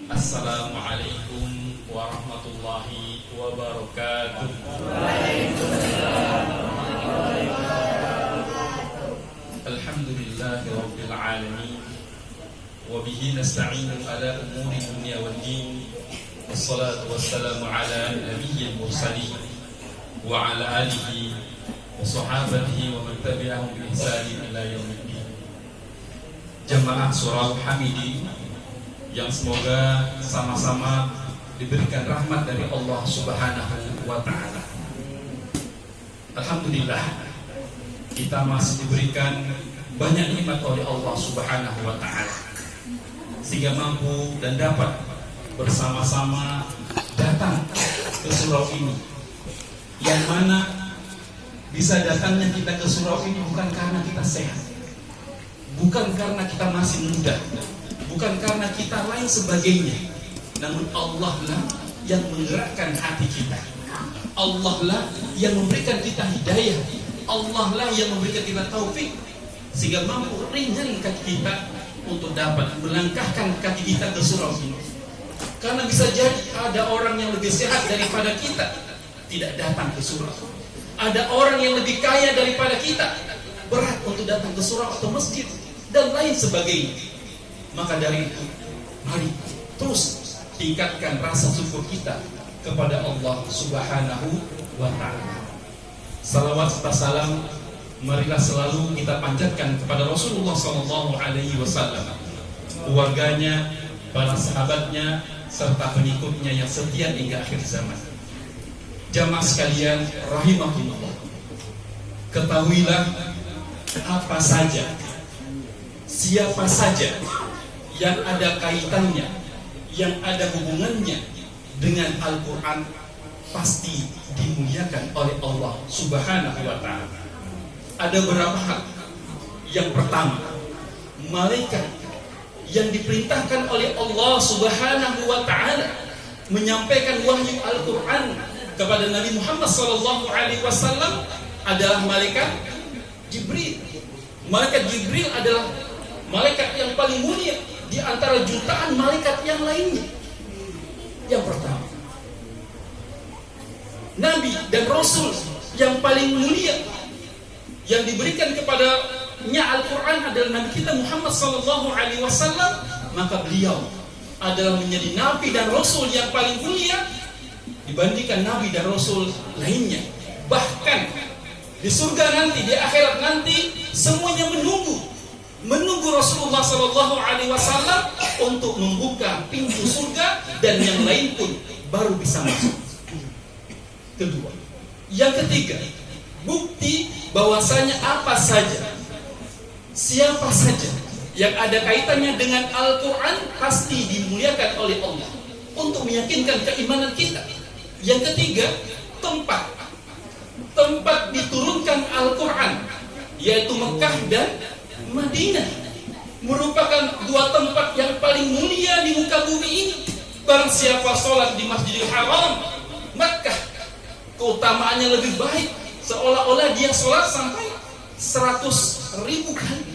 Assalamualaikum warahmatullahi wabarakatuh. Alhamdulillahi rabbil alamin. Wa bihi nasta'inu ala umuri dunya wad din. Wassalatu wassalamu ala nabiyyil mursalin wa ala alihi wa sahabatihi wa man tabi'ahum bi ihsanin ila yaumiddin. Jamaah surah Al-Hamidi yang semoga sama-sama diberikan rahmat dari Allah Subhanahu wa ta'ala. Alhamdulillah, kita masih diberikan banyak nikmat oleh Allah Subhanahu wa ta'ala, sehingga mampu dan dapat bersama-sama datang ke surau ini, yang mana bisa datangnya kita ke surau ini bukan karena kita sehat, bukan karena kita masih muda, bukan karena kita lain sebagainya, namun Allah lah yang menggerakkan hati kita. Allah lah yang memberikan kita hidayah. Allah lah yang memberikan kita taufik, sehingga mampu ringan kaki kita untuk dapat melangkahkan kaki kita ke surau ini. Karena bisa jadi ada orang yang lebih sehat daripada kita tidak datang ke surau. Ada orang yang lebih kaya daripada kita berat untuk datang ke surau atau masjid dan lain sebagainya. Maka dari itu, mari terus tingkatkan rasa syukur kita kepada Allah Subhanahu wa ta'ala. Salawat serta salam marilah selalu kita panjatkan kepada Rasulullah SAW, keluarganya, para sahabatnya, serta pengikutnya yang setia hingga akhir zaman. Jamaah sekalian rahimahullah, ketahuilah apa saja, siapa saja yang ada kaitannya, yang ada hubungannya dengan Al-Quran pasti dimuliakan oleh Allah Subhanahu wa ta'ala. Ada beberapa hal. Yang pertama, malaikat yang diperintahkan oleh Allah Subhanahu wa ta'ala menyampaikan wahyu Al-Quran kepada Nabi Muhammad SAW adalah malaikat Jibril. Malaikat Jibril adalah malaikat yang paling mulia di antara jutaan malaikat yang lainnya. Yang pertama, Nabi dan Rasul yang paling mulia yang diberikan kepadanya Al-Quran adalah Nabi kita Muhammad SAW, maka beliau adalah menjadi Nabi dan Rasul yang paling mulia dibandingkan Nabi dan Rasul lainnya. Bahkan di surga nanti, di akhirat nanti, semuanya menunggu Rasulullah SAW untuk membuka pintu surga, dan yang lain pun baru bisa masuk. Kedua, yang ketiga, bukti bahwasanya apa saja, siapa saja yang ada kaitannya dengan Al-Quran pasti dimuliakan oleh Allah untuk meyakinkan keimanan kita. Yang ketiga, tempat diturunkan Al-Quran, yaitu Mekah dan Madinah, merupakan dua tempat yang paling mulia di muka bumi ini. Barang siapa sholat di Masjidil Haram Mekah, keutamaannya lebih baik, seolah-olah dia sholat sampai 100.000 kali,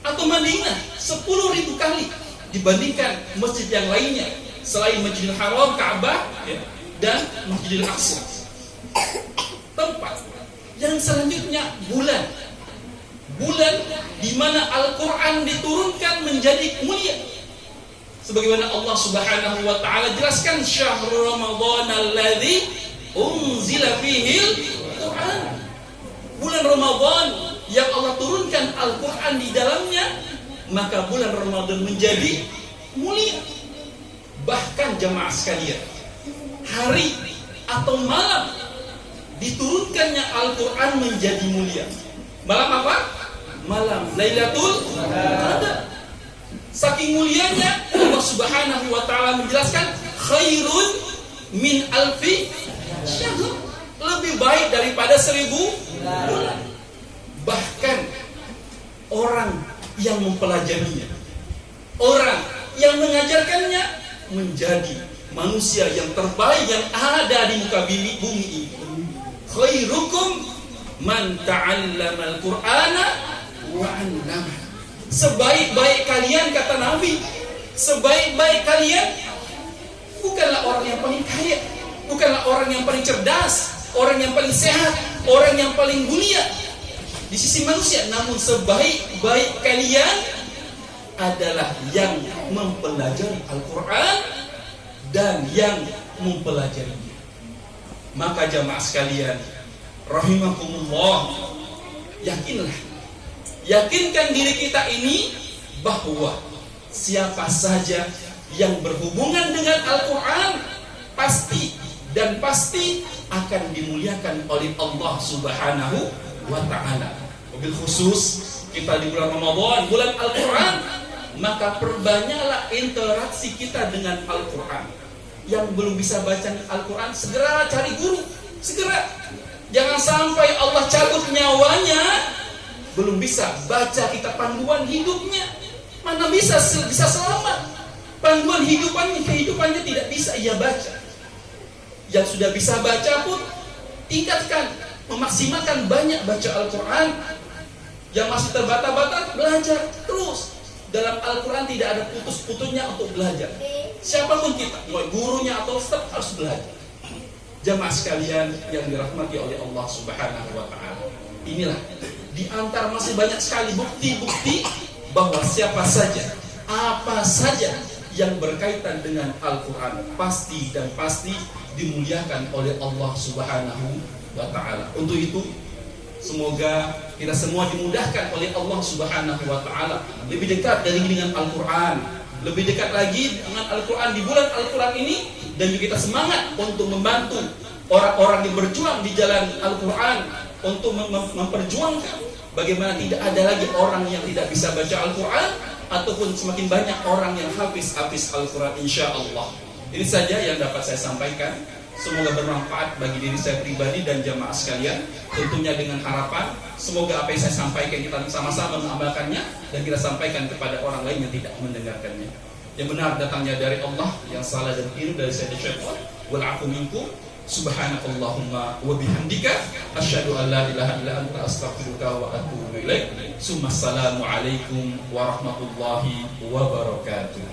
atau Madinah 10.000 kali dibandingkan masjid yang lainnya selain Masjidil Haram, Ka'bah, dan Masjidil Aqsa. Tempat yang selanjutnya, bulan di mana Al-Quran diturunkan menjadi mulia, sebagaimana Allah Subhanahu wa ta'ala jelaskan, syahrul Ramadan alladzi unzila fihil Quran. Bulan Ramadan yang Allah turunkan Al-Quran di dalamnya, maka bulan Ramadan menjadi mulia. Bahkan jamaah sekalian, hari atau malam diturunkannya Al-Quran menjadi mulia. Malam apa? Malam Lailatul Qadar. Saking mulianya, Allah Subhanahu wa ta'ala menjelaskan, khairun min alfi syahr, lebih baik daripada 1000 bulan. Bahkan orang yang mempelajarinya, orang yang mengajarkannya, menjadi manusia yang terbaik yang ada di muka bumi ini. Khairukum man ta'allama al-Qur'ana wa 'allama. Sebaik-baik kalian, kata Nabi, sebaik-baik kalian bukanlah orang yang paling kaya, bukanlah orang yang paling cerdas, orang yang paling sehat, orang yang paling mulia di sisi manusia. Namun sebaik-baik kalian adalah yang mempelajari Al-Quran dan yang mempelajarinya. Maka jamaah sekalian, rahimakumullah, yakinkan diri kita ini bahwa siapa saja yang berhubungan dengan Al-Quran pasti akan dimuliakan oleh Allah Subhanahu wa Ta'ala. Wabil khusus kita di bulan Ramadan, bulan Al-Quran, maka perbanyaklah interaksi kita dengan Al-Quran. Yang belum bisa baca Al-Quran, segera cari guru, segera. Jangan sampai Allah cabut nyawanya, belum bisa baca kita panduan hidupnya. Mana bisa selamat? Panduan kehidupannya tidak bisa ia baca. Yang sudah bisa baca pun tingkatkan, memaksimalkan banyak baca Al-Quran. Yang masih terbata-bata, belajar terus. Dalam Al-Quran tidak ada putus-putusnya untuk belajar. Siapapun kita, mau gurunya atau ustaz, harus belajar. Jamaah sekalian yang dirahmati oleh Allah Subhanahu wa Ta'ala, inilah di antara masih banyak sekali bukti-bukti bahwa siapa saja, apa saja yang berkaitan dengan Al-Quran pasti dimuliakan oleh Allah Subhanahu wa Ta'ala. Untuk itu semoga kita semua dimudahkan oleh Allah Subhanahu wa Ta'ala lebih dekat dengan Al-Quran, lebih dekat lagi dengan Al-Quran di bulan Al-Quran ini, dan juga kita semangat untuk membantu orang-orang yang berjuang di jalan Al-Quran, untuk memperjuangkan bagaimana tidak ada lagi orang yang tidak bisa baca Al-Quran, ataupun semakin banyak orang yang hafiz Al-Quran, insya Allah. Ini saja yang dapat saya sampaikan. Semoga bermanfaat bagi diri saya pribadi dan jamaah sekalian. Tentunya dengan harapan semoga apa yang saya sampaikan kita sama-sama mengamalkannya, dan kita sampaikan kepada orang lain yang tidak mendengarkannya. Yang benar datangnya dari Allah, yang salah dan keliru dari saya syaitan. Wal afu minkum. Subhanakallahumma wa bihamdika asyhadu an la ilaha illa anta astaghfiruka wa atubu ilaik. Assalamu alaikum warahmatullahi wabarakatuh.